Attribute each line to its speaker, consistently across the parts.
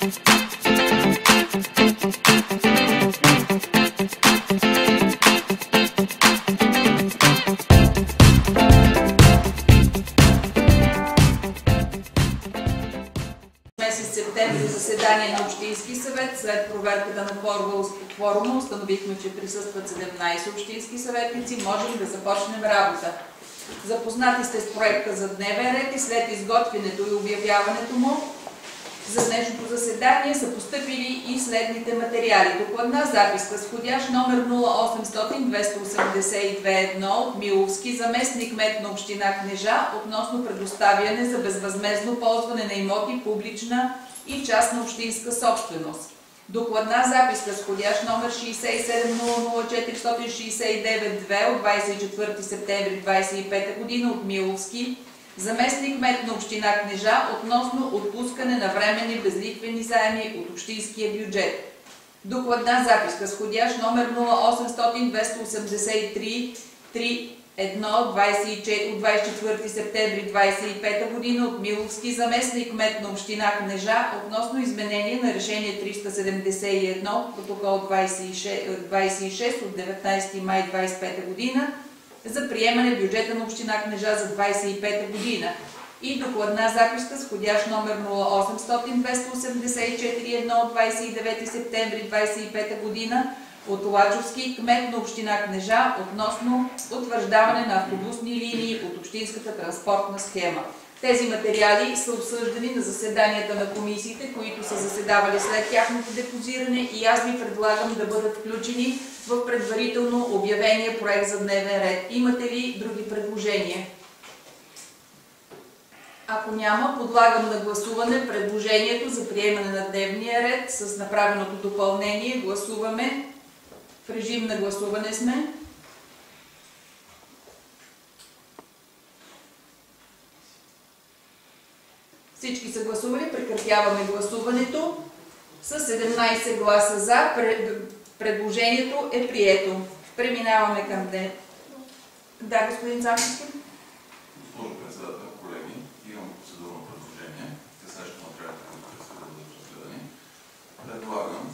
Speaker 1: Септември заседание на Общински съвет. След проверката на кворума установихме, че присъстват 17 общински съветници. Можем да започнем работа. Запознати сте с проекта за дневен ред и след изготвянето и обявяването му за днешното заседание са постъпили и следните материали. Докладна записка с входящ номер 0800-282-1 от Миловски, заместник-кмет на община Кнежа, относно предоставяне за безвъзмездно ползване на имоти публична и частна общинска собственост. Докладна записка с входящ номер 6700469-2 от 24 септември 2025 г. от Миловски, заместник-кмет на община Кнежа, относно отпускане на временни безлихвени заеми от общинския бюджет. Докладна записка с входящ номер 0800-283-3-1 от 24 септември 2025 г. от Миловски, заместник-кмет на община Кнежа, относно изменение на решение 371, протокол 26 от 19 май 2025 г. за приемане бюджета на община Кнежа за 2025 година и докладна записка с входящ номер 0800-284-1 от 29 септември 2025 година от Лачовски, кмет на община Кнежа, относно утвърждаване на автобусни линии от общинската транспортна схема. Тези материали са обсъждани на заседанията на комисиите, които са заседавали след тяхното депозиране, и аз ви предлагам да бъдат включени в предварително обявения проект за дневен ред. Имате ли други предложения? Ако няма, подлагам на гласуване предложението за приемане на дневния ред с направеното допълнение. Гласуваме. В режим на гласуване сме. Всички са гласували. Прекратяваме гласуването. С 17 гласа за. Предложението е прието. Преминаваме към днес. Да, господин Цанковски.
Speaker 2: Госпожо председател, колеги, имам процедурно предложение. Те също материалите, които предстои да бъдат разгледани. Предлагам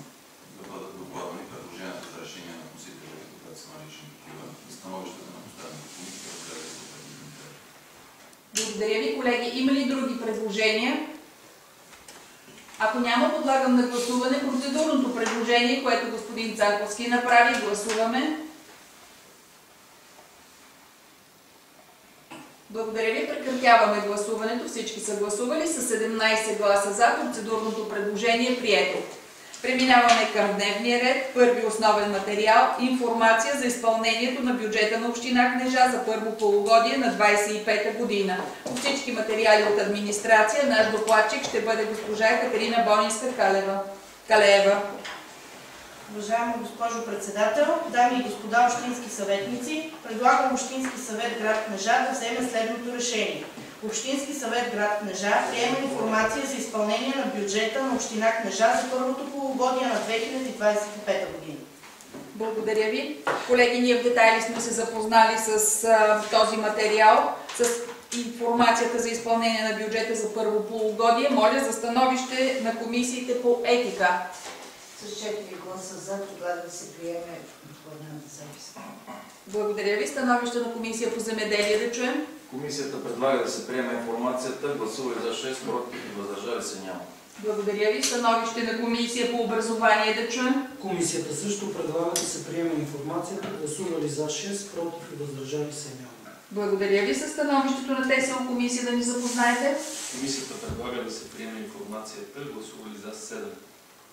Speaker 2: да бъдат докладвани предложенията за решение на вносителите, които са налични такива, и становищата на постоянните комисии, разгледани за предните.
Speaker 1: Благодаря ви, колеги. Има ли други предложения? Ако няма, подлагам на гласуване процедурното предложение, което господин Цанковски направи. Гласуваме. Благодаря ви. Прекратяваме гласуването. Всички са гласували с 17 гласа за. Процедурното предложение е прието. Преминаваме към дневния ред. Първи основен материал – информация за изпълнението на бюджета на община Кнежа за първо полугодие на 2025 година. По всички материали от администрация наш докладчик ще бъде госпожа Екатерина Бонинска-Калеева.
Speaker 3: Уважаема госпожо председател, дами и господа общински съветници, предлагам Общински съвет град Кнежа да вземе следното решение. Общински съвет град Кнежа приема информация за изпълнение на бюджета на община Кнежа за първото полугодие на 2025 година.
Speaker 1: Благодаря ви. Колеги, ние в детайли сме се запознали с този материал, с информацията за изпълнение на бюджета за първо полугодие. Моля за становище на комисиите по етика.
Speaker 4: С 4 гласа за, тогава да се приеме докладната записка.
Speaker 1: Благодаря ви. Становище на комисия по земеделие да чуем.
Speaker 5: Комисията предлага да се приеме информацията. Гласували за 6, против и въздържали се няма.
Speaker 1: Благодаря ви. Становище на комисия по образование да чуем.
Speaker 6: Комисията също предлага да се приеме информацията. Гласували за 6, против и въздържали се няма.
Speaker 1: Благодаря ви. Със становището на ТСО комисия да ни запознаете.
Speaker 7: Комисията предлага да се приеме информацията. Гласували за 7.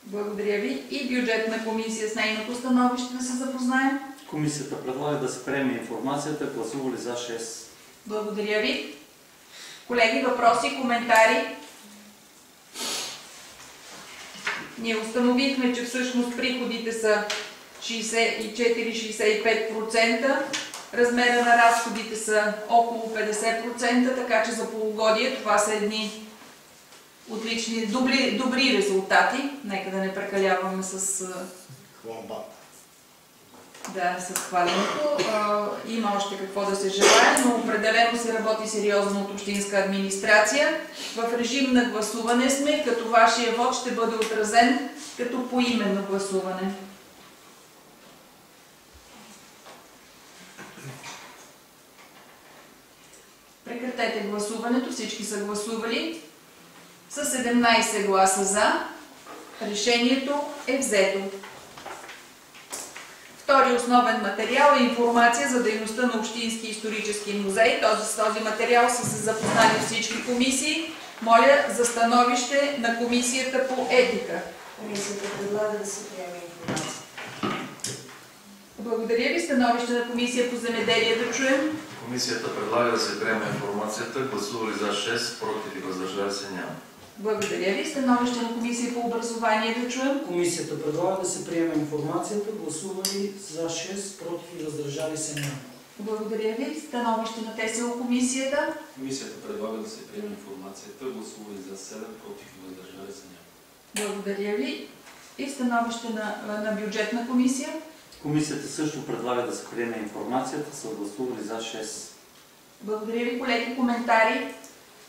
Speaker 1: Благодаря ви. И бюджетна комисия с нейното становище да се запознаем.
Speaker 8: Комисията предлага да се приеме информацията. Гласували за 6.
Speaker 1: Благодаря ви. Колеги, въпроси, коментари? Ние установихме, че всъщност приходите са 64-65%, размера на разходите са около 50%, така че за полугодие това са едни отлични, добри резултати. Нека да не прекаляваме с Да, с хвалянето. Има още какво да се желае, но определено се работи сериозно от общинска администрация. В режим на гласуване сме, като вашия вод ще бъде отразен като поименно гласуване. Прекратете гласуването. Всички са гласували. С 17 гласа за. Решението е взето. Втори основен материал е информация за дейността на Общински исторически музей. С този материал са се запознали всички комисии. Моля за становище на Комисията по етика.
Speaker 4: Комисията предлага да се приеме информация.
Speaker 1: Благодаря ви. Становище на Комисия по земеделие да чуем.
Speaker 5: Комисията предлага да се приеме информацията. Гласували за 6, против и въздържали се няма.
Speaker 1: Благодаря ви. Становище на Комисия по образование да чуем.
Speaker 6: Комисията предлага да се приеме информацията. Гласували за 6, против и въздържали се няма.
Speaker 1: Благодаря ви. Становище на ТСО Комисията.
Speaker 7: Комисията предлага да се приеме информацията. Гласували за 7, против и въздържали се няма.
Speaker 1: Благодаря ви. И становище на бюджетна комисия.
Speaker 8: Комисията също предлага да се приеме информацията. Са гласували за 6.
Speaker 1: Благодаря ви, колеги. Коментари?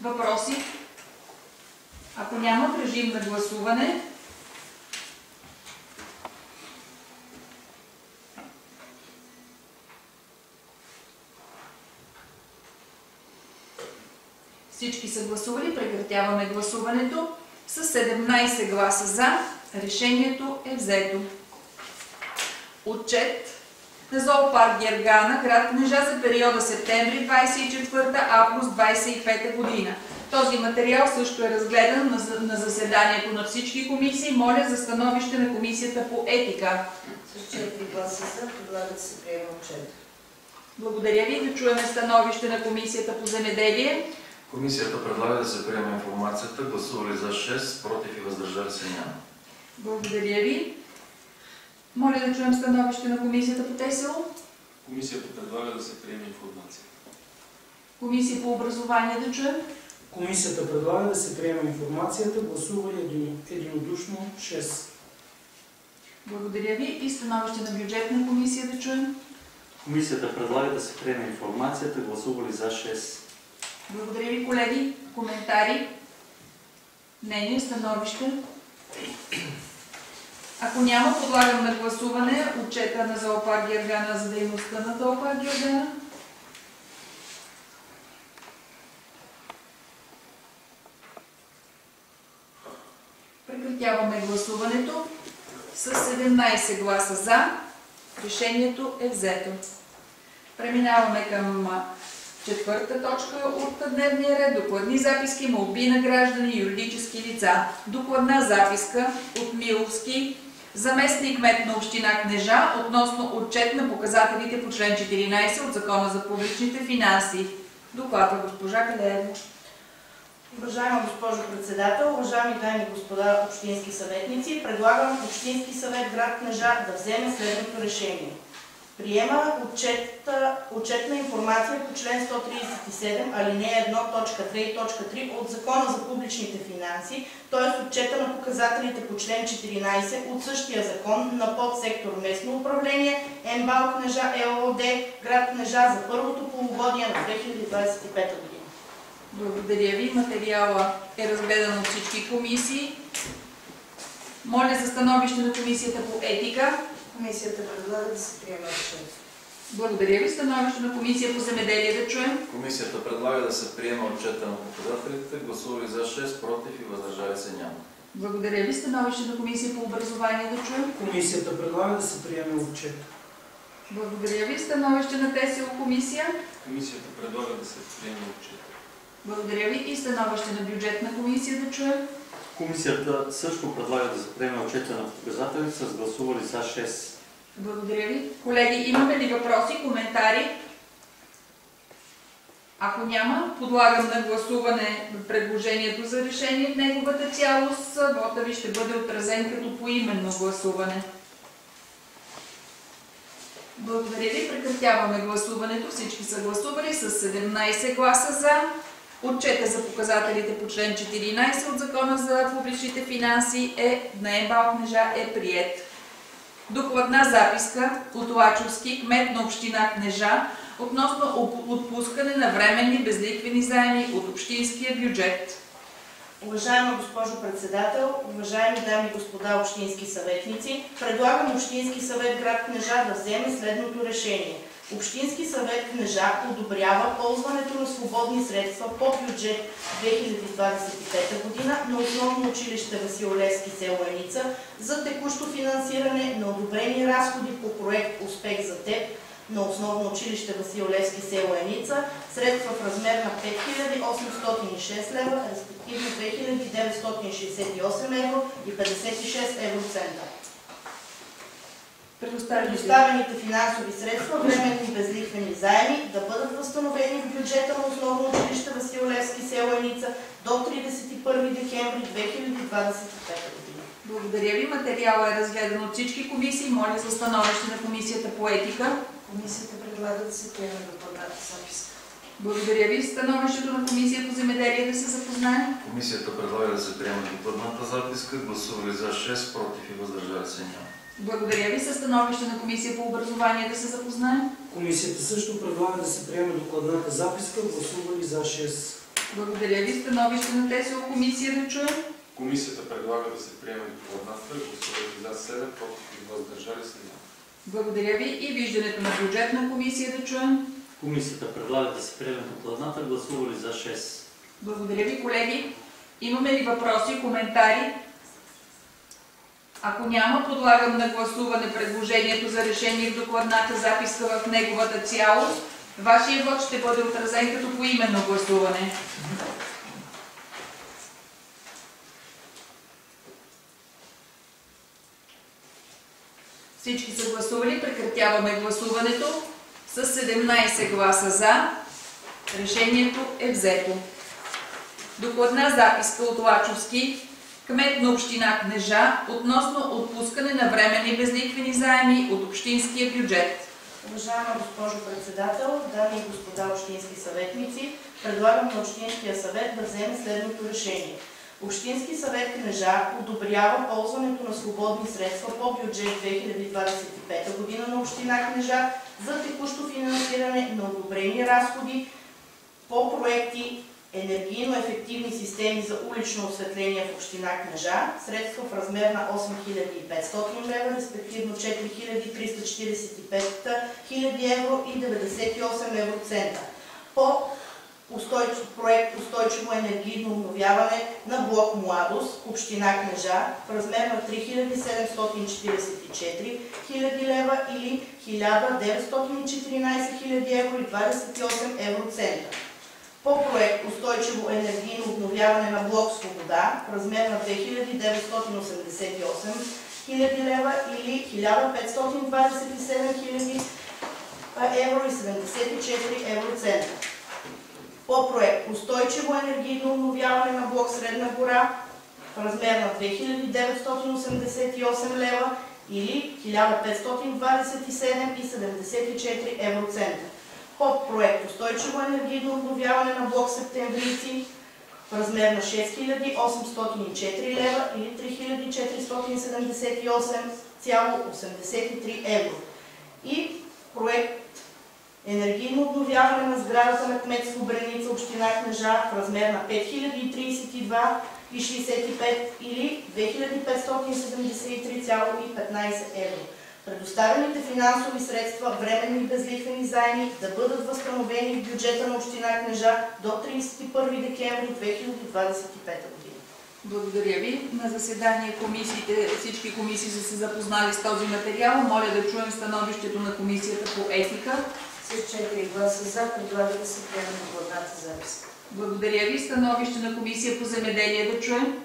Speaker 1: Въпроси? Ако няма, в режим на гласуване. Всички са гласували. Прекратяваме гласуването. С 17 гласа за. Решението е взето. Отчет на зоопарк Гергана, град Кнежа за периода септември 24 август 25 година. Този материал също е разгледан на заседанието на всички комисии. Моля за становище на Комисията по етика.
Speaker 4: С 4 гласа за предлага да се приеме отчет.
Speaker 1: Благодаря ви. Да чуем становище на Комисията по земеделие.
Speaker 5: Комисията предлага да се приеме информацията. Гласували за 6, против и въздържали се няма.
Speaker 1: Благодаря ви. Моля да чуем становище на Комисията по ТСО.
Speaker 7: Комисията предлага да се приеме информация.
Speaker 1: Комисия по образование да чуем.
Speaker 6: Комисията предлага да се приеме информацията. Гласували единодушно 6.
Speaker 1: Благодаря ви. И становище на бюджетна комисия да чуем.
Speaker 8: Комисията предлага да се приеме информацията. Гласували за 6.
Speaker 1: Благодаря ви, колеги. Коментари? Мнение, становище? Ако няма, подлагам на гласуване отчета на зоопарк Гергана за дейността на зоопарк Гергана. Прекратяваме гласуването. С 17 гласа за. Решението е взето. Преминаваме към четвърта точка от дневния ред. Докладни записки, молби на граждани и юридически лица. Докладна записка от Миловски, заместник-кмет на община Кнежа, относно отчет на показателите по член 14 от Закона за публичните финанси. Докладва госпожа Калеева.
Speaker 3: Уважаема госпожо председател, уважаеми дами и господа общински съветници, предлагам Общински съвет град Кнежа да вземе следното решение. Приема отчетна информация по член 137, алинея 1, точка 2 и точка 3 от Закона за публичните финанси, т.е. отчета на показателите по член 14 от същия закон на подсектор местно управление МБАЛ Кнежа ЕООД, град Кнежа за първото полугодие на 2025 година.
Speaker 1: Благодаря ви. Материала е разгледан от всички комисии. Моля за становище на Комисията по етика.
Speaker 4: Комисията предлага да се приеме отчет.
Speaker 1: Благодаря ви. Становище на Комисия по земеделие да чуем.
Speaker 5: Комисията предлага да се приеме отчета на показателите. Гласували за 6, против и въздържали се няма.
Speaker 1: Благодаря ви. Становище на Комисия по образование да чуем.
Speaker 6: Комисията предлага да се приеме отчет.
Speaker 1: Благодаря ви. Становище на ТСО комисия.
Speaker 7: Комисията предлага да се приеме отчет.
Speaker 1: Благодаря ви. И становище на бюджетна комисия да чуем.
Speaker 8: Комисията също предлага да се приеме отчета на показателите. Са гласували за 6.
Speaker 1: Благодаря ви. Колеги, имаме ли въпроси, коментари? Ако няма, подлагам на гласуване предложението за решение в неговата цялост. Вота ви ще бъде отразен като поименно гласуване. Благодаря ви. Прекратяваме гласуването. Всички са гласували с 17 гласа за. Отчета за показателите по член 14 от Закона за публичните финанси на МБАЛ Кнежа е приет. Докладна записка от Лачовски, кмет на община Кнежа, относно отпускане на временни безлихвени заеми от общинския бюджет.
Speaker 3: Уважаема госпожо председател, уважаеми дами и господа общински съветници, предлагам Общински съвет град Кнежа да вземе следното решение. Общински съвет Кнежа одобрява ползването на свободни средства по бюджет 2025 година на основно училище Васил Левски, село Еница, за текущо финансиране на одобрени разходи по проект Успех за теб на основно училище Васил Левски, село Еница, средства в размер на 5806 лева, респективно 2968 евро и 56 евроцента. Предоставените финансови средства, временни безлихвени заеми, да бъдат възстановени в бюджета на основно училище Васил Левски, село Еница до 31 декември 2025 година.
Speaker 1: Благодаря ви. Материалът е разгледан от всички комисии. Моля за становище на Комисията по етика.
Speaker 4: Комисията предлага да се приеме докладната записка.
Speaker 1: Благодаря ви. Становището на Комисия по земеделие да се запознае.
Speaker 5: Комисията предлага да се приеме докладната записка. Гласували за 6, против и въздържали се няма.
Speaker 1: Благодаря ви. Със становище на Комисия по образование да се запознае.
Speaker 6: Комисията също предлага да се приеме докладната записка. Гласували за 6.
Speaker 1: Благодаря ви. Становище на ТСО комисия да чуем.
Speaker 7: Комисията предлага да се приеме докладната, гласували за 7, против и въздържали се няма.
Speaker 1: Благодаря ви. И виждането на бюджетна комисия да чуем.
Speaker 8: Комисията предлага да се приеме докладната. Гласували за 6.
Speaker 1: Благодаря ви, колеги. Имаме ли въпроси, коментари? Ако няма, подлагам на гласуване предложението за решение в докладната записка в неговата цялост. Вашия вод ще бъде отразен като поименно гласуване. Всички са гласували. Прекратяваме гласуването. С 17 гласа за. Решението е взето. Докладна записка от Лачовски, кмет на община Кнежа, относно отпускане на временни безлихвени заеми от общинския бюджет.
Speaker 3: Уважаема госпожо председател, дами и господа общински съветници, предлагам на Общинския съвет да вземе следното решение. Общински съвет Кнежа одобрява ползването на свободни средства по бюджет 2025 година на община Кнежа за текущо финансиране на одобрени разходи по проекти енергийно ефективни системи за улично осветление в община Кнежа, средства в размер на 8500 лева, респективно 4345 хиляди евро и 98 евроцента. По проект Устойчиво енергийно обновяване на блок Младост, община Кнежа, в размер на 3744 хиляди лева или 1914 хиляди евро и 28 евроцента. По проект Устойчиво енергийно обновяване на блок Свобода в размер на 2988 хиляди лева или 1527 хиляди евро и 74 евроцента. По проект Устойчиво енергийно обновяване на блок Средна гора в размер на 2988 лева или 1527 и 74 евроцента. Под проект Устойчиво енергийно обновяване на блок Септемврийци в размер на 6804 лева или 3478,83 евро. И проект енергийно обновяване на сградата на кметство Бреница, община Кнежа в размер на 5032,65 или 2573,15 евро. Предоставените финансови средства, временни и безлихвени заеми да бъдат възстановени в бюджета на община Кнежа до 31 декември 2025 година.
Speaker 1: Благодаря ви. На заседание всички комисии са се запознали с този материал. Моля да чуем становището на Комисията по етика.
Speaker 4: С 4 гласа за предлага да се приеме докладната записка.
Speaker 1: Благодаря ви. Становище на Комисия по земеделие да чуем.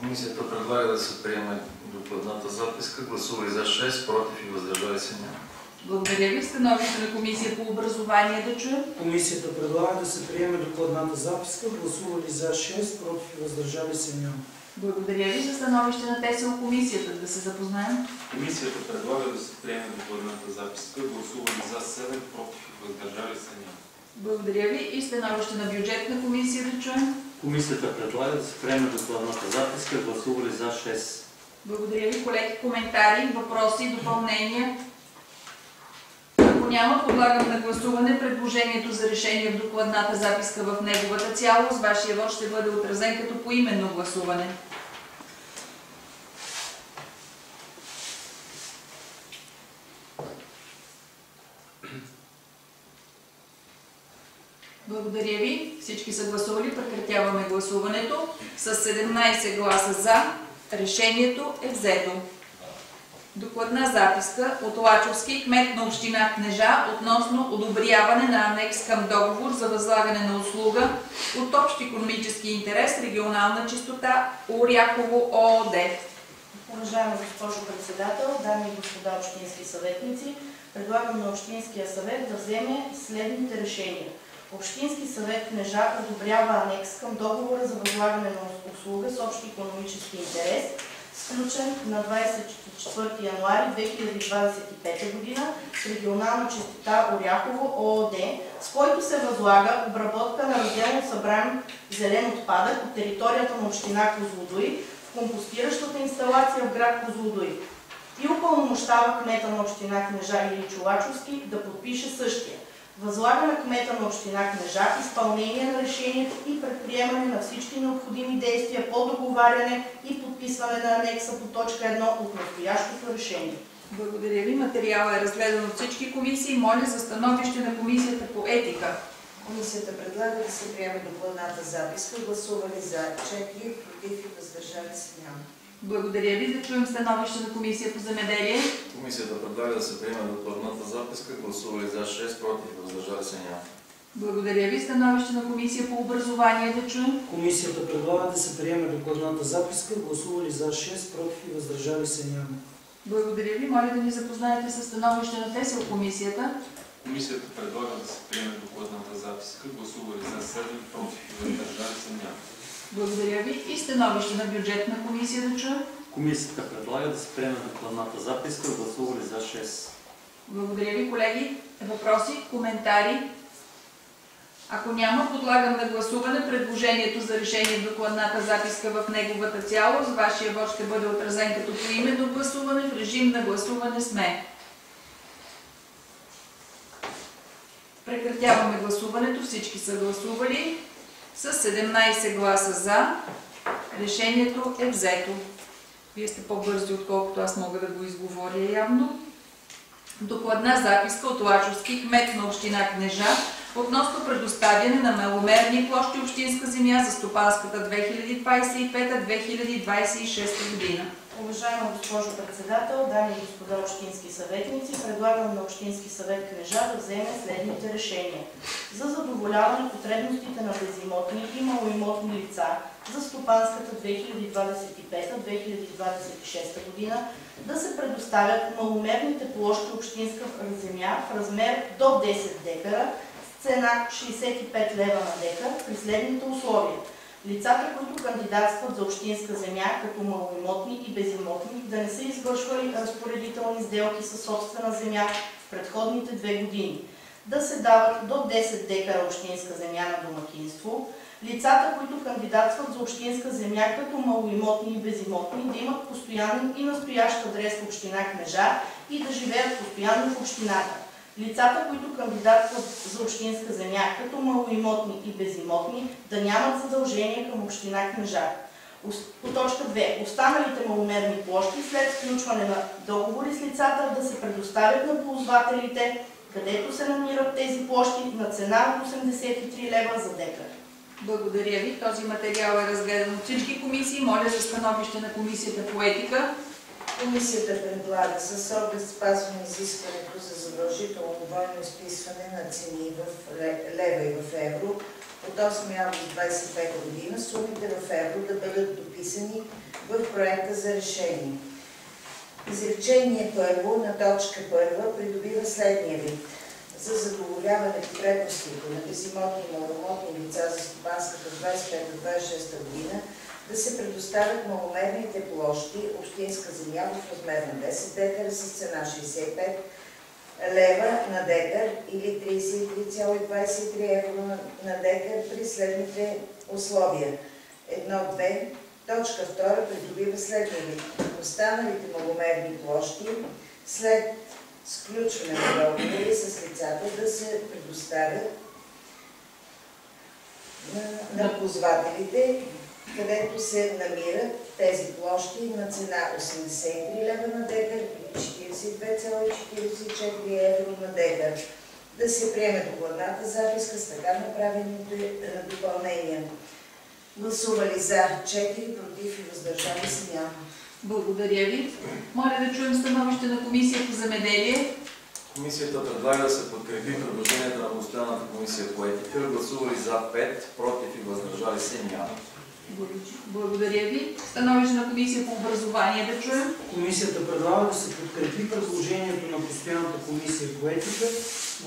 Speaker 5: Комисията предлага да се приеме докладната записка. Гласували за 6, против и въздържали се няма.
Speaker 1: Благодаря ви. Становище на Комисия по образование да чуем.
Speaker 6: Комисията предлага да се приеме докладната записка. Гласували за 6, против и въздържали се няма.
Speaker 1: Благодаря ви. За становище на ТСО комисията да се запознаем.
Speaker 7: Комисията предлага да се приеме докладната записка, гласували за 7, против и въздържали се няма.
Speaker 1: Благодаря ви. И становище на бюджетна комисия да чуем.
Speaker 8: Комисията предлага да се приеме докладната записка. Гласували за 6.
Speaker 1: Благодаря ви, колеги. Коментари, въпроси, допълнения? Ако няма, подлагам на гласуване предложението за решение в докладната записка в неговата цялост. Вашия вот ще бъде отразен като поименно гласуване. Благодаря ви. Всички са гласували. Прекратяваме гласуването. С 17 гласа за решението е взето. Докладна записка от Лачовски, кмет на община Кнежа, относно одобряване на анекс към договор за възлагане на услуга от общ икономически интерес регионална чистота Оряхово ООД.
Speaker 3: Уважаема госпожо председател, дами и господа общински съветници, предлагам на Общинския съвет да вземе следните решения. Общински съвет Кнежа одобрява анекс към договора за възлагане на услуга с общ икономически интерес, сключен на 24 януари 2025 г. с регионална чистота Оряхово ООД, с който се възлага обработка на разделно събран зелен отпадък от територията на община Козлодуй в компостиращата инсталация в град Козлодуй и упълномощава кмета на община Кнежа Иличо Лачовски да подпише същия. Възлага на кмета на община Кнежа изпълнение на решението и предприемане на всички необходими действия по договаряне и подписване на анекса по точка 1 от настоящото решение.
Speaker 1: Благодаря ви. Материалът е разгледан от всички комисии. Моля за становище на Комисията по етика.
Speaker 4: Комисията предлага да се приеме докладната записка. Гласували за 4, против и въздържали се няма.
Speaker 1: Благодаря ви. Да чуем становище на Комисия по земеделие.
Speaker 5: Комисията предлага да се приеме докладната записка. Гласували за 6, против и въздържали се няма.
Speaker 1: Благодаря ви. Становище на Комисия по образование да чуем.
Speaker 6: Комисията предлага да се приеме докладната записка. Гласували за 6, против и въздържали се няма.
Speaker 1: Благодаря ви. Моля да ни запознаете с становище на ТЕСИЛ комисията.
Speaker 7: Комисията предлага да се приеме докладната записка. Гласували за 7, против и въздържали се няма.
Speaker 1: Благодаря ви. И становище на бюджетна комисия да чуем.
Speaker 8: Комисията предлага да се приеме докладната записка. Гласували за 6.
Speaker 1: Благодаря ви, колеги. Въпроси, коментари? Ако няма, подлагам на гласуване предложението за решение в докладната записка в неговата цялост. Вашия вот ще бъде отразен като поименно гласуване. В режим на гласуване сме. Прекратяваме гласуването. Всички са гласували. С 17 гласа за решението е взето. Вие сте по-бързи, отколкото аз мога да го изговоря явно. Докладна записка от Лачовски, кмет на община Кнежа, относно предоставяне на маломерни площи общинска земя за стопанската 2025-2026 година.
Speaker 3: Уважаема госпожо председател, дами и господа общински съветници, предлагам на Общински съвет Кнежа да вземе следните решения. За задоволяване потребностите на безимотни и малоимотни лица за стопанската 2025-2026 година да се предоставят маломерните площи общинска земя в размер до 10 декара с цена 65 лева на декар при следните условия. Лицата, които кандидатстват за общинска земя като малоимотни и безимотни, да не са извършвали разпоредителни сделки със собствена земя в предходните 2 години. Да се дават до 10 декара общинска земя на домакинство. Лицата, които кандидатстват за общинска земя като малоимотни и безимотни, да имат постоянен и настоящ адрес в община Кнежа и да живеят постоянно в общината. Лицата, които кандидатстват за общинска земя като малоимотни и безимотни, да нямат задължения към община Кнежа. По точка 2. Останалите маломерни площи след сключване на договори с лицата да се предоставят на ползвателите, където се намират тези площи, на цена от 83 лева за декар.
Speaker 1: Благодаря ви. Този материал е разгледан от всички комисии. Моля за становище на Комисията по етика.
Speaker 4: Комисията предлага с оглед спазване изискването за задължително двойно изписване на цени в лева и в евро от 8 август 2025 година сумите в евро да бъдат дописани в проекта за решение. Изречение първо на точка 1 придобива следния вид. За задоволяване потребностите на безимотни и малоимотни лица за стопанската 25-26 година да се предоставят маломерните площи общинска земя в размер на 10 декара с цена 65 лева на декар или 33,23 евро на декар при следните условия. 1-2. Точка 2 придобива следния вид. Останалите маломерни площи след сключване на договори с лицата да се предоставят на ползвателите, където се намират тези площи на цена 83 лева на декар и 42,44 евро на декар. Да се приеме докладната записка с така направените допълнения. Гласували за 4, против и въздържали се няма.
Speaker 1: Благодаря ви. Моля да чуем становище на Комисия по земеделие.
Speaker 5: Комисията предлага да се подкрепи предложението на Постоянната комисия по етика. Гласували за 5, против и въздържали се няма.
Speaker 1: Благодаря ви. Становище на Комисия по образование да чуем.
Speaker 6: Комисията предлага да се подкрепи предложението на Постоянната комисия по етика.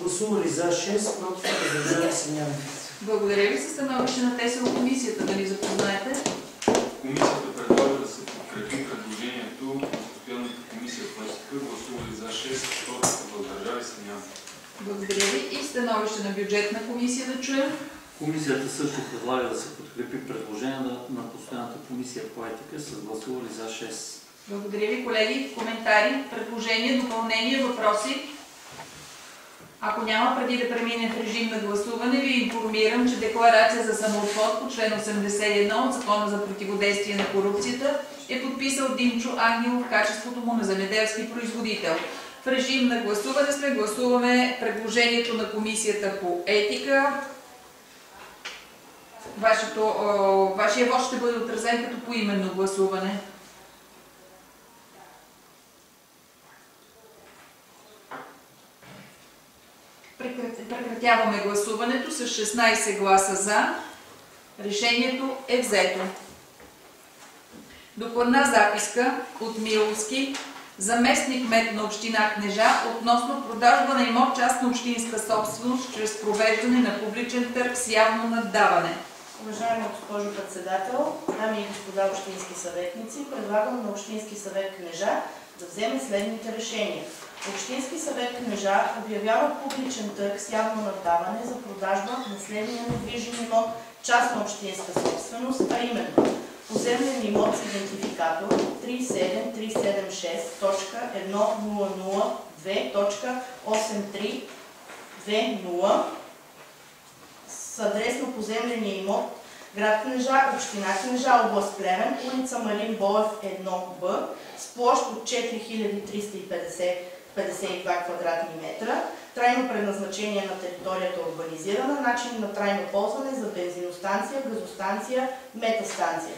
Speaker 6: Гласували за 6, против и въздържали се няма.
Speaker 1: Благодаря ви. Със становище на ТСО Комисията да ни запознаете.
Speaker 7: Комисията предлага да се подкрепи предложението на Постоянната комисия по етика. Гласували за 6, против и въздържали се няма.
Speaker 1: Благодаря ви. И становище на бюджетна комисия да чуем.
Speaker 8: Комисията също предлага да се подкрепи предложението на Постоянната комисия по етика с гласували за 6.
Speaker 1: Благодаря ви, колеги. Коментари, предложения, допълнения, въпроси? Ако няма, преди да преминем в режим на гласуване, ви информирам, че декларация за самоотвод по член 81 от Закона за противодействие на корупцията е подписал Димчо Ангелов в качеството му на земеделски производител. В режим на гласуване сме. Гласуваме предложението на Комисията по етика. Вашия вот ще бъде отразен като поименно гласуване. Прекратяваме гласуването с 16 гласа за. Решението е взето. Докладна записка от Миловски, заместник-кмет на община Кнежа, относно продажба на имот частна общинска собственост чрез провеждане на публичен търг с явно наддаване.
Speaker 3: Уважаема госпожо председател, дами и господа общински съветници, предлагам на Общински съвет Кнежа да вземе следните решения. Общински съвет Кнежа обявява публичен търг с явно наддаване за продажба на следния недвижим имот частна общинска собственост, а именно поземлен имот с идентификатор 37376.100.2.8320 с адрес на поземления имот град Кнежа, община Кнежа, област Плевен, улица Малин Боев 1Б, с площ от 4352 квадратни метра, трайно предназначение на територията урбанизирана, начин на трайно ползване за бензиностанция, газостанция, метастанция.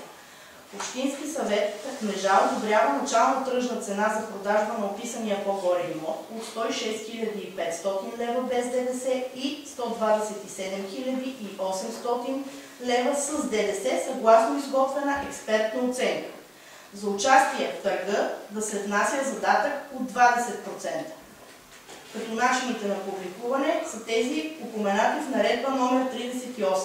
Speaker 3: Общински съвет Кнежа одобрява начална тръжна цена за продажба на описания по-горе имот от 106 500 лева без ДДС и 127 800 лева с ДДС съгласно изготвена експертна оценка. За участие в търга да се внася задатък от 20%. Като начините на публикуване са тези упоменати в наредба номер 38.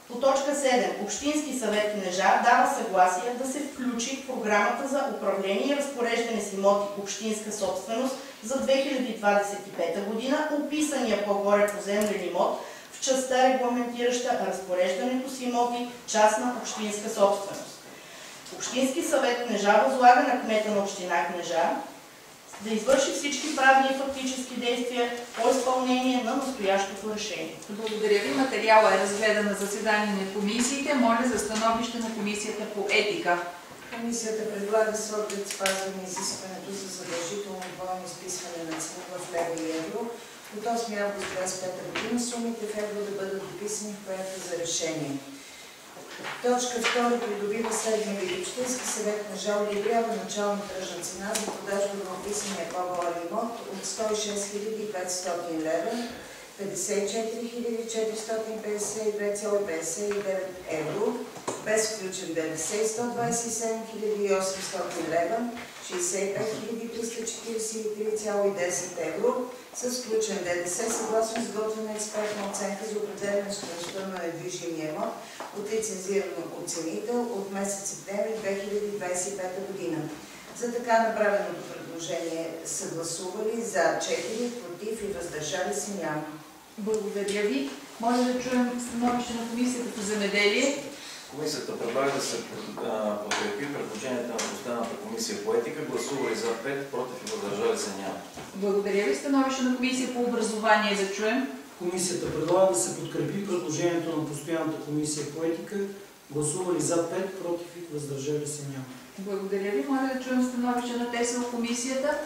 Speaker 3: По точка 7. Общински съвет Кнежа дава съгласие да се включи в програмата за управление и разпореждане с имоти общинска собственост за 2025 година описания по-горе поземлен имот в частта регламентираща разпореждането с имоти частна общинска собственост. Общински съвет Кнежа възлага на кмета на община Кнежа да извърши всички правни и фактически действия по изпълнение на настоящото решение.
Speaker 1: Благодаря ви. Материалът е разгледан на заседание на комисиите. Моля за становище на Комисията по етика.
Speaker 4: Комисията предлага с оглед спазване изискването за задължително двойно изписване на цени в лева и евро от 8 август 2025 година сумите в евро да бъдат дописани в проекта за решение. Точка 2 придобива следния вид. Общински съвет Кнежа обявява начална тръжна цена за продажба на описания по-горе имот от 106 500 лева, 54 452,59 евро, без включен ДДС и 127 800 лева, 65 343,10 евро, с включен ДДС съгласно изготвена експертна оценка за определяне стойността на недвижимия имот от лицензиран оценител от месец септември 2025 година. За така направеното предложение са гласували за 4, против и въздържали се няма.
Speaker 1: Благодаря ви. Може да чуем становище на Комисията по земеделие.
Speaker 5: Комисията предлага да се подкрепи предложението на постоянната комисия по етика. Гласували за 5, против и въздържали се няма.
Speaker 1: Благодаря ви. Становище на комисия по образование да чуем.
Speaker 6: Комисията предлага да се подкрепи предложението на постоянната комисия по етика. Гласували за 5, против и въздържали се няма.
Speaker 1: Благодаря ви. Моля да чуем становище на ТСО комисията.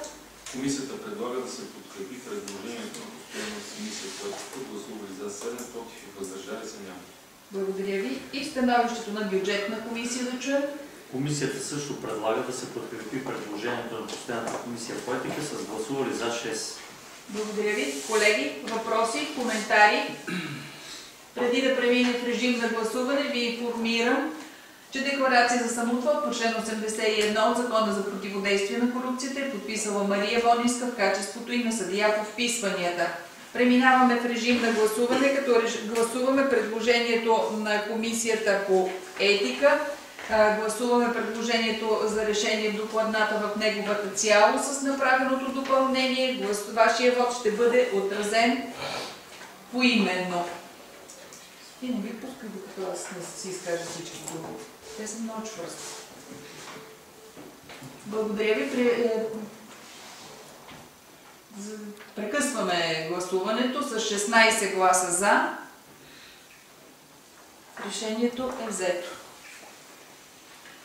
Speaker 7: Комисията предлага да се подкрепи предложението на постоянната комисия по етика. Гласували за 7, против и въздържали се няма.
Speaker 1: Благодаря ви. И становището на бюджетна комисия да чуем.
Speaker 8: Комисията също предлага да се подкрепи предложението на постоянната комисия по етика с гласували за 6.
Speaker 1: Благодаря ви. Колеги, въпроси, коментари? Преди да премине в режим на гласуване, ви информирам, че декларация за самоотвод по член 81 от Закона за противодействие на корупцията е подписала Мария Водинска в качеството и на съдия по вписванията. Преминаваме в режим на гласуване, като гласуваме предложението на комисията по етика. Гласуваме предложението за решение в докладната в неговата цялост с направеното допълнение. Вашия вод ще бъде отразен поименно. И не ви пускай, докато аз не си изкажа всички други. Те са много чвърсти. Благодаря ви. Прекъсваме гласуването с 16 гласа за. Решението е взето.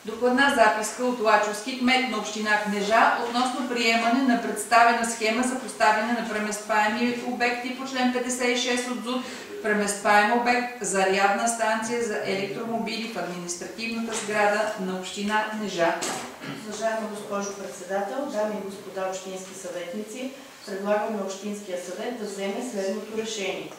Speaker 1: Докладна записка от Лачовски, кмет на община Кнежа, относно приемане на представена схема за поставяне на преместваеми обекти по член 56 от ЗУТ, преместваем обект, зарядна станция за електромобили в административната сграда на община Кнежа.
Speaker 3: Уважаема госпожо председател, дами и господа общински съветници, предлагам на Общинския съвет да вземе следното решение.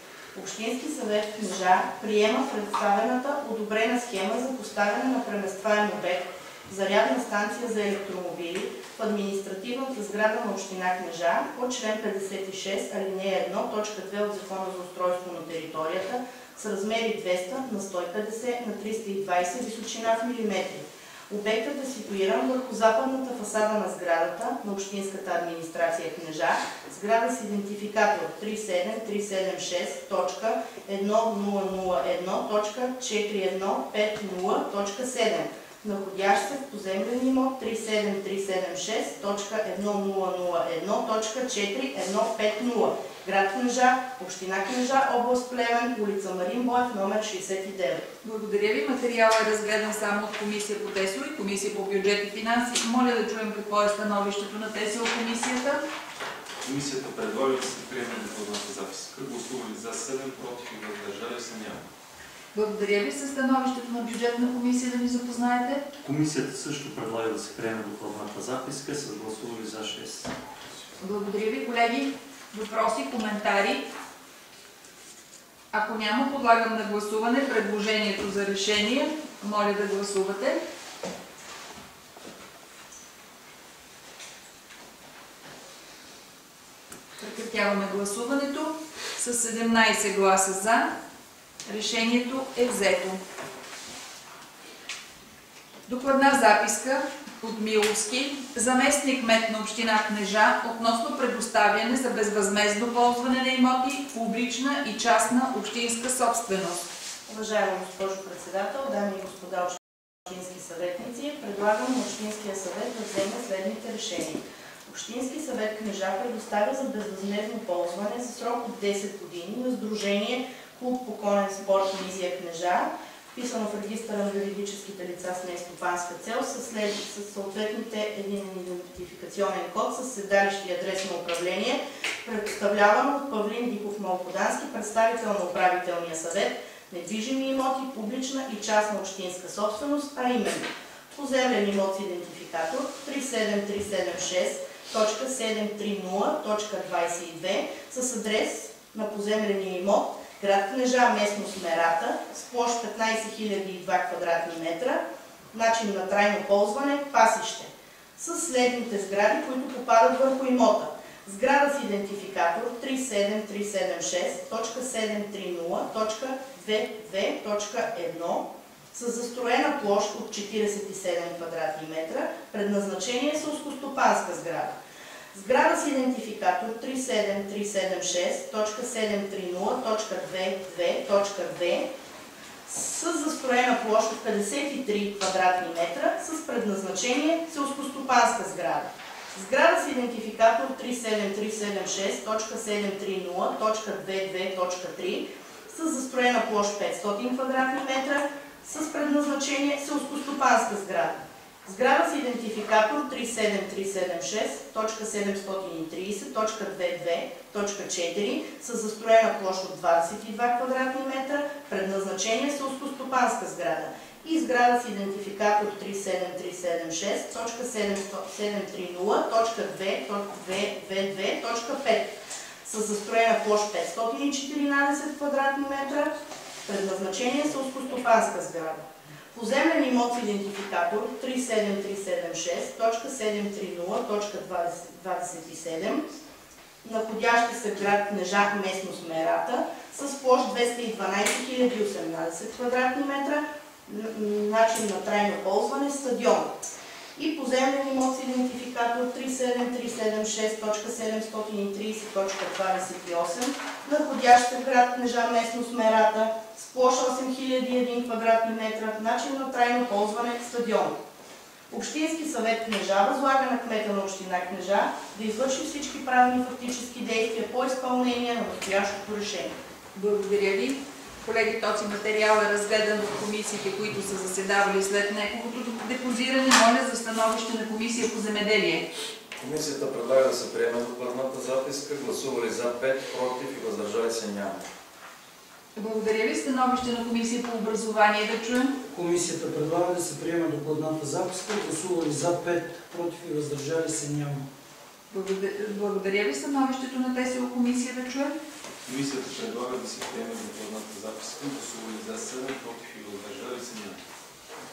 Speaker 3: Общински съвет в Кнежа приема представената одобрена схема за поставяне на преместваем обект, зарядна станция за електромобили в административната сграда на община Кнежа по член 56, алинея 1, точка 2 от Закона за устройство на територията с размери 200 на 150 на 320 височина в милиметри. Обектът е ситуиран върху западната фасада на сградата на Общинската администрация Кнежа, сграда с идентификатор 37371.1001.4150.7, находящ се в поземлен имот 37376.1001.4150, град Кнежа, община Кнежа, област Плевен, улица Марин Боев, номер 69.
Speaker 1: Благодаря ви. Материалът е разгледан само от комисия по ТСО и комисия по бюджет и финанси. Моля да чуем какво е становището на ТСО комисията.
Speaker 7: Комисията предлага да се приеме докладната записка. Гласували за 7, против и въздържали се няма.
Speaker 1: Благодаря ви. Със становището на бюджетна комисия да ни запознаете.
Speaker 8: Комисията също предлага да се приеме докладната записка с гласували за 6.
Speaker 1: Благодаря ви, колеги. Въпроси, коментари? Ако няма, подлагам на гласуване предложението за решение. Моля да гласувате. Прекратяваме гласуването с 17 гласа за. Решението е взето. Докладна записка от Миловски, заместник кмет на община Кнежа, относно предоставяне за безвъзмездно ползване на имоти, публична и частна общинска собственост.
Speaker 3: Уважаема госпожо председател, дами и господа общински съветници, предлагам на Общинския съвет да вземе следните решения. Общински съвет Кнежа предоставя за безвъзмездно ползване за срок от 10 години на Сдружение Клуб по конен спорт Мизия Кнежа, вписано в регистъра на юридическите лица с нестопанска цел, с съответните единен идентификационен код, с седалище и адрес на управление, представлявано от Павлин Диков Малкодански, представител на управителния съвет, недвижими имоти, публична и частна общинска собственост, а именно поземлен имот с идентификатор 37376.730.22 с адрес на поземления имот град Кнежа, местност Мерата, с площ 15 002 квадратни метра, начин на трайно ползване, пасище, с следните сгради, които попадат върху имота. Сграда с идентификатор 37376.730.22.1 с застроена площ от 47 квадратни метра, предназначение селскостопанска сграда. Сграда с идентификатор 37376.730.22.2 с застроена площ от 53 квадратни метра с предназначение селскостопанска сграда. Сграда с идентификатор 37376.730.22.3 с застроена площ 500 квадратни метра с предназначение селскостопанска сграда. Сграда с идентификатор 37376.730.22.4 с застроена площ от 22 квадратни метра, предназначение селскостопанска сграда. И сграда с идентификатор 37376.730.22.5 с застроена площ 514 квадратни метра, предназначение селскостопанска сграда. Поземлен имот с идентификатор 37376.730.27, находящи се в град Кнежа, местност Мерата, с площ 212 018 квадратни метра, начин на трайно ползване, стадион. И поземлен имот с идентификатор 37376.730.28, находящ се в град Кнежа, местност Мерата, с площ 8001 квадратни метра, начин на трайно ползване, стадион. Общински съвет Кнежа възлага на кмета на община Кнежа да извърши всички правилни фактически действия по изпълнение на настоящото решение.
Speaker 1: Благодаря ви. Колеги, този материал е разгледан в комисиите, които са заседавали след неговото депозиране. Моля за становище на Комисия по земеделие.
Speaker 5: Комисията предлага да се приеме докладната записка. Гласували за 5, против и въздържали се няма.
Speaker 1: Благодаря ви. Становище на Комисия по образование да чуем.
Speaker 6: Комисията предлага да се приеме докладната записка. Гласували за 5, против и въздържали се няма.
Speaker 1: Благодаря ви. Становището на ТСО комисия да чуем.
Speaker 7: Комисията предлага да се приеме докладната записка. Гласували за 7, против и въздържали се няма.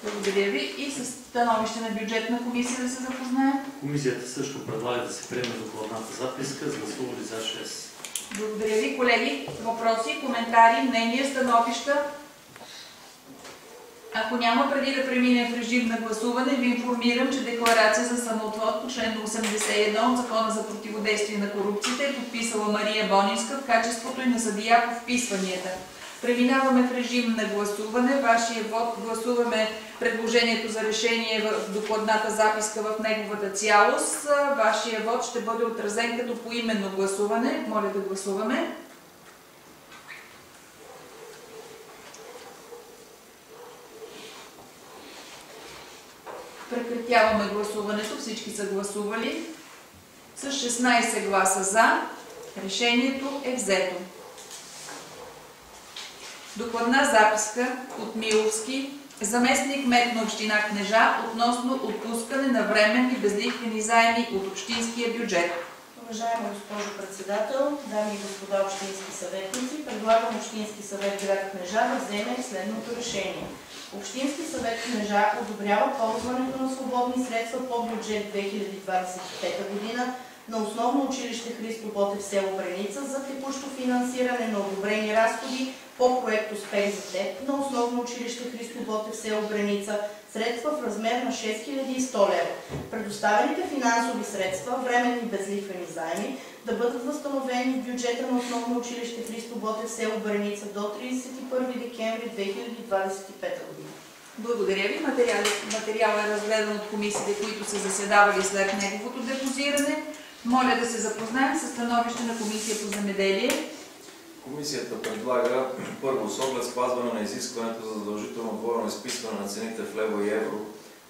Speaker 1: Благодаря ви. И с становище на бюджетна комисия да се запознаем.
Speaker 8: Комисията също предлага да се приеме докладната записка. Гласували за 6.
Speaker 1: Благодаря ви, колеги. Въпроси, коментари, мнения, становища? Ако няма, преди да преминем в режим на гласуване, ви информирам, че декларация за самоотвод по член 81 от Закона за противодействие на корупцията е подписала Мария Бонинска в качеството и на съдия по вписванията. Преминаваме в режим на гласуване. Вашия вод гласуваме предложението за решение в докладната записка в неговата цялост. Вашия вод ще бъде отразен като поименно гласуване. Моля да гласуваме. Прекратяваме гласуването. Всички са гласували. С 16 гласа за. Решението е взето. Докладна записка от Миловски, заместник кмет на община Кнежа, относно отпускане на временни безлихвени заеми от общинския бюджет.
Speaker 3: Уважаема госпожо председател, дами и господа общински съветници, предлагам Общински съвет град Кнежа да вземе следното решение. Общински съвет Кнежа одобрява ползването на свободни средства по бюджет 2025 година на основно училище Христо Ботев село Бреница за текущо финансиране на одобрени разходи по проект Успех за теб на основно училище Христо Ботев село Бреница средства в размер на 6100 лв. Предоставените финансови средства, временни безлихвени заеми, да бъдат възстановени в бюджета на основно училище Христо Ботев село Бреница до 31 декември 2025 година.
Speaker 1: Благодаря ви. Материалът е разгледан от комисиите, които са заседавали след неговото депозиране. Моля да се запознаем с становище на Комисия по земеделие.
Speaker 5: Комисията предлага първо с оглед спазване на изискването за задължително двойно изписване на цените в лево и евро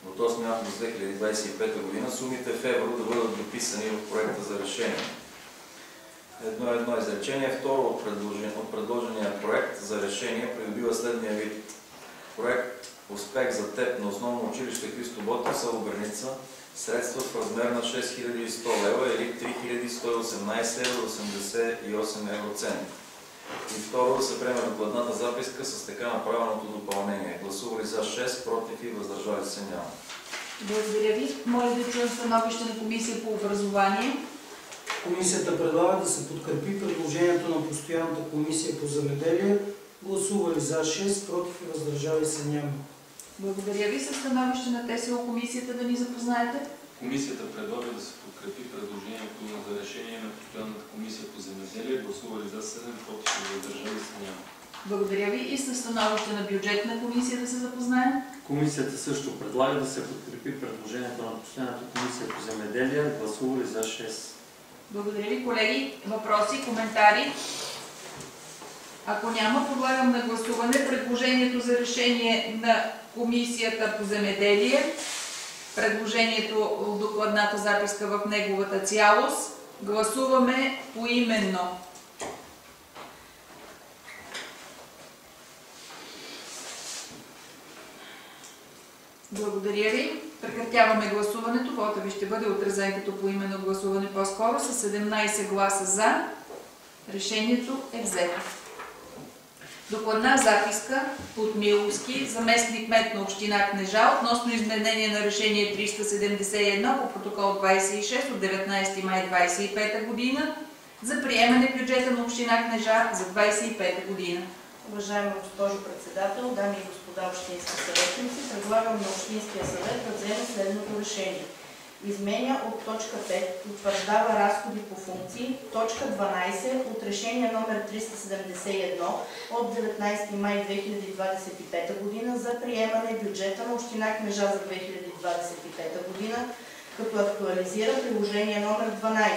Speaker 5: от 8 август 2025 година, сумите в евро да бъдат дописани в проекта за решение. Едно изречение. Второ от предложения проект за решение придобива следния вид. Проект Успех за теб на основно училище Христо Ботев село Бреница, средства в размер на 6100 лв. или 3118,88 евроценти. И второ, да се приеме докладната записка с така направеното допълнение. Гласували за 6, против и въздържали се няма.
Speaker 1: Благодаря ви. Моля да чуем становище на Комисия по образование.
Speaker 6: Комисията предлага да се подкрепи предложението на Постоянната комисия по земеделие. Гласували за 6, против и въздържали се няма.
Speaker 1: Благодаря ви. Със становище на ТСО комисията да ни запознаете.
Speaker 7: Комисията предлага да се подкрепи предложението за решение на Постоянната комисия по земеделие. Гласували за 7, против и въздържали се няма.
Speaker 1: Благодаря ви. И със становище на бюджетна комисия да се запознаем.
Speaker 8: Комисията също предлага да се подкрепи предложението на постоянната комисия по земеделие. Гласували за 6.
Speaker 1: Благодаря ви, колеги. Въпроси, коментари? Ако няма, подлагам на гласуване предложението за решение на Комисията по земеделие, предложението от докладната записка в неговата цялост. Гласуваме поименно. Благодаря ви. Прекратяваме гласуването. Вотът ви ще бъде отразен като поименно гласуване по-скоро с 17 гласа за. Решението е взето. Докладна записка от Миловски, заместник-кмет на община Кнежа, относно изменение на решение 371 по протокол 26 от 19 май 2025 година за приемане бюджета на община Кнежа за 2025 година.
Speaker 3: Уважаема госпожо председател, дами и господа общински съветници, предлагам на Общинския съвет да вземе следното решение. Изменя от точка 5, утвърждава разходи по функции, точка 12 от решение номер 371 от 19 май 2025 година за приемане бюджета на община Кнежа за 2025 година, като актуализира приложение номер 12.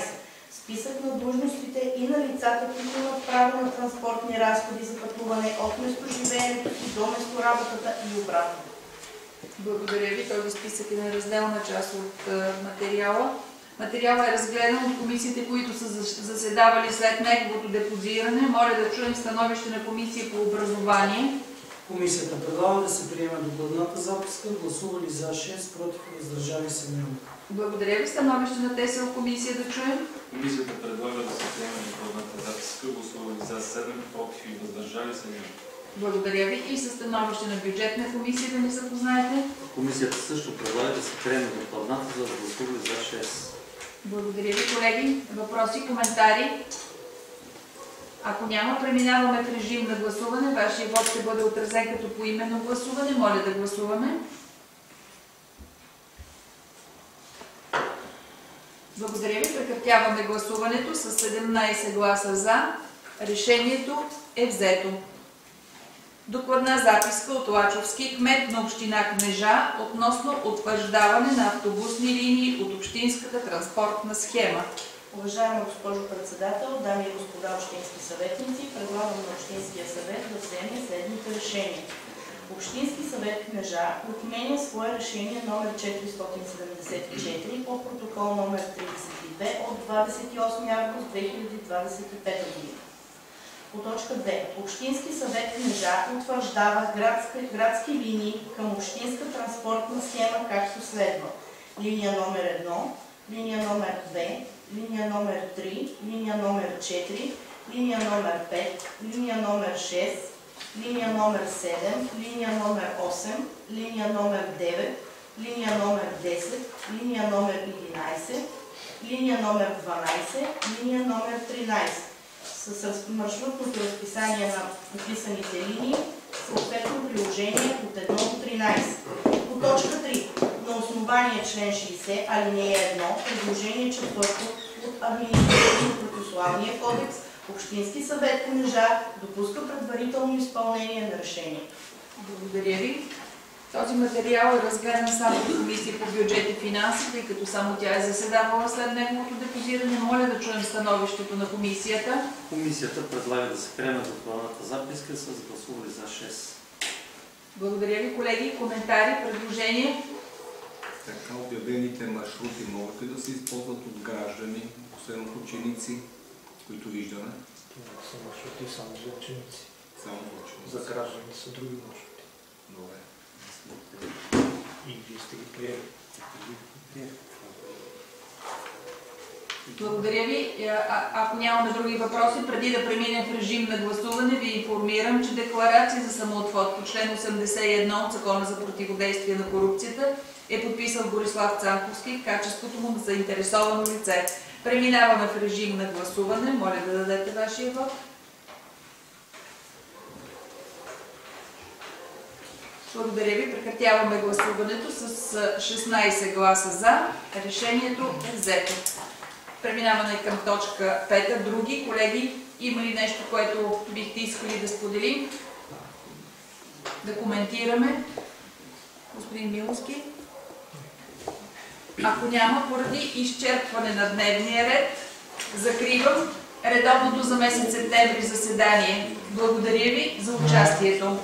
Speaker 3: Списък на длъжностите и на лицата, които имат право на транспортни разходи за пътуване от местоживеенето си до местоработата и обратно.
Speaker 1: Благодаря ви. Този списък е неразделна част от материала. Материалът е разгледан от комисиите, които са заседавали след неговото депозиране. Моля да чуем становище на комисия по образование.
Speaker 6: Комисията предлага да се приеме докладната записка. Гласували за 6, против и въздържали се няма.
Speaker 1: Благодаря ви. Становище на ТСЛ комисия да чуем.
Speaker 7: Комисията предлага да се приеме докладната записка. Гласували за 7, против и въздържали се няма.
Speaker 1: Благодаря ви. И със становище на бюджетна комисия да ни запознаете.
Speaker 8: Комисията също предлага да се приеме докладната, за да гласували за 6.
Speaker 1: Благодаря ви, колеги. Въпроси, коментари? Ако няма, преминаваме в режим на гласуване. Вашия вод ще бъде отразен като поименно гласуване. Моля да гласуваме. Благодаря ви. Прекратяваме гласуването с 17 гласа за. Решението е взето. Докладна записка от Лачовски, кмет на община Кнежа, относно утвърждаване на автобусни линии от общинската транспортна схема.
Speaker 3: Уважаема госпожо председател, дами и господа общински съветници, предлагам на Общинския съвет да вземе следните решения. Общински съвет Кнежа отменя свое решение номер 474 по протокол номер 32 от 28 август 2025 година. По точка 2. Общински съвет Кнежа утвърждава градски линии към общинска транспортна схема, както следва. Линия номер 1, линия номер 2, линия номер 3, линия номер 4, линия номер 5, линия номер 6, линия номер 7, линия номер 8, линия номер 9, линия номер 10, линия номер 11, линия номер 12, линия номер 13. С маршрутното разписание на описаните линии, съответно приложение от 1 до 13. По точка 3. На основание член 60, алинея 1, предложение 4 от Административно-процесуалния кодекс, Общински съвет Кнежа допуска предварително изпълнение на решение.
Speaker 1: Благодаря ви. Този материал е разгледан само в комисия по бюджет и финанси, тъй като само тя е заседавала след неговото депозиране. Моля да чуем становището на комисията.
Speaker 8: Комисията предлага да се приеме докладната записка с гласували за 6.
Speaker 1: Благодаря ви, колеги. Коментари, предложения?
Speaker 9: Така обявените маршрути могат ли да се използват от граждани, освен от ученици, които виждаме?
Speaker 10: Това са маршрути само за ученици.
Speaker 9: Само за ученици.
Speaker 10: За граждани са други маршрути.
Speaker 9: Добре.
Speaker 10: И вие сте ги приели.
Speaker 1: Благодаря ви. Ако нямаме други въпроси, преди да преминем в режим на гласуване, ви информирам, че декларация за самоотвод по член 81 от Закона за противодействие на корупцията е подписал Борислав Цанковски в качеството му на заинтересовано лице. Преминаваме в режим на гласуване. Моля да дадете вашия вот. Благодаря ви. Прекратяваме гласуването с 16 гласа за. Решението е взето. Преминаваме към точка 5. Други. Колеги, Има ли нещо, което бихте искали да споделим? Да коментираме? Господин Миловски? Ако няма, поради изчерпване на дневния ред, закривам редовното за месец септември заседание. Благодаря ви за участието.